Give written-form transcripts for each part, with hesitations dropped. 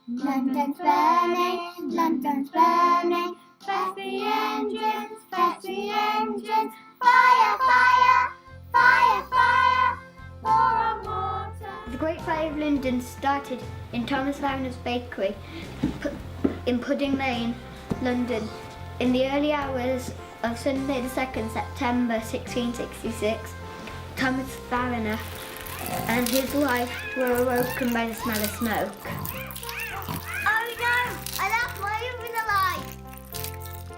London's burning, London's burning. Fetch the engines, fire, fire, fire, fire, pour on water. The Great Fire of London started in Thomas Varner's bakery in Pudding Lane, London, in the early hours of Sunday the 2nd September 1666. Thomas Varner and his wife were awoken by the smell of smoke. Oh no! I left my oven alive!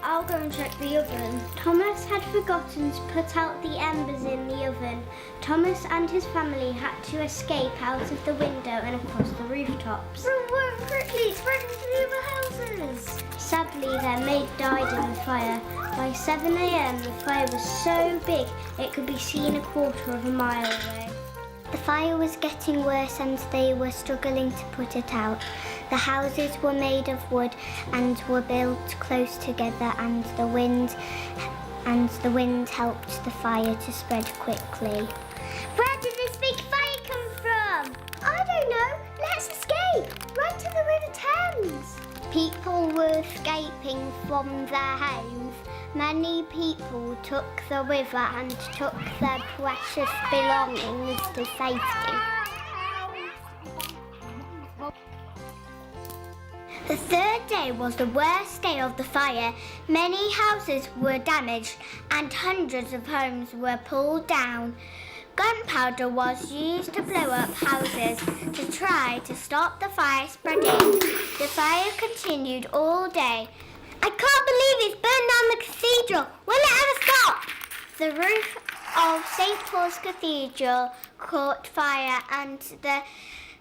I'll go and check the oven. Thomas had forgotten to put out the embers in the oven. Thomas and his family had to escape out of the window and across the rooftops. Run quickly, spreading through the houses! Sadly, their mate died in the fire. By 7 a.m, the fire was so big it could be seen a quarter of a mile away. The fire was getting worse and they were struggling to put it out. The houses were made of wood and were built close together, and the wind helped the fire to spread quickly. Where did this big fire come from? I don't know. Let's escape. Run to the River Thames. People were escaping from their homes. Many people took the river and took their precious belongings to safety. The third day was the worst day of the fire. Many houses were damaged and hundreds of homes were pulled down. Gunpowder was used to blow up houses to try to stop the fire spreading. The fire continued all day. I can't believe it's burned down the cathedral. Will it ever stop? The roof of St. Paul's Cathedral caught fire and the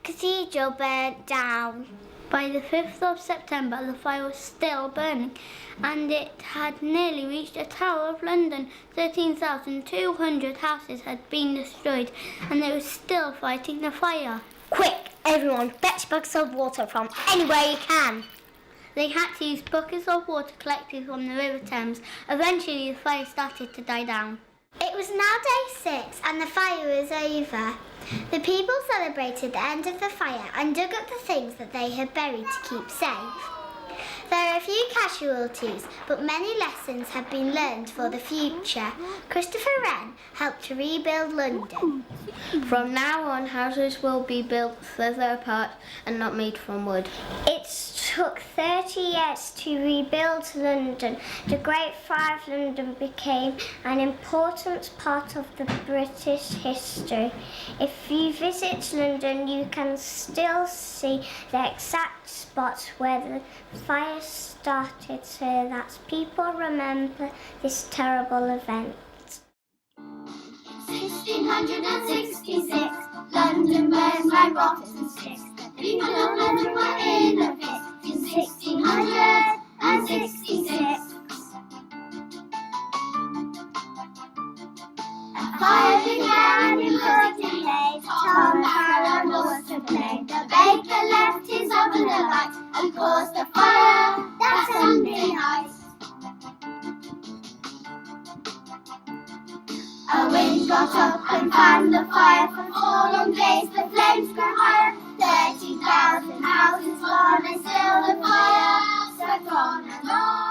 cathedral burnt down. By the 5th of September, the fire was still burning, and it had nearly reached the Tower of London. 13,200 houses had been destroyed, and they were still fighting the fire. Quick, everyone, fetch buckets of water from anywhere you can. They had to use buckets of water collected from the River Thames. Eventually, the fire started to die down. It was now day 6 and the fire was over. The people celebrated the end of the fire and dug up the things that they had buried to keep safe. There are a few casualties, but many lessons have been learned for the future. Christopher Wren helped to rebuild London. From now on, houses will be built further apart and not made from wood. It took 30 years to rebuild London. The Great Fire of London became an important part of the British history. If you visit London, you can still see the exact spot where the fire started, so that people remember this terrible event. 1666, London burns like rotten sticks. The people of London were in a fit in 1666. A fire began in Pudding Lane. Tom Harrow was to blame. The baker left his oven alight and caused a fire that Sunday night. A wind got up and fanned the fire. For 4 long days the flames grew higher. 30,000 houses gone and still the fire swept on and on.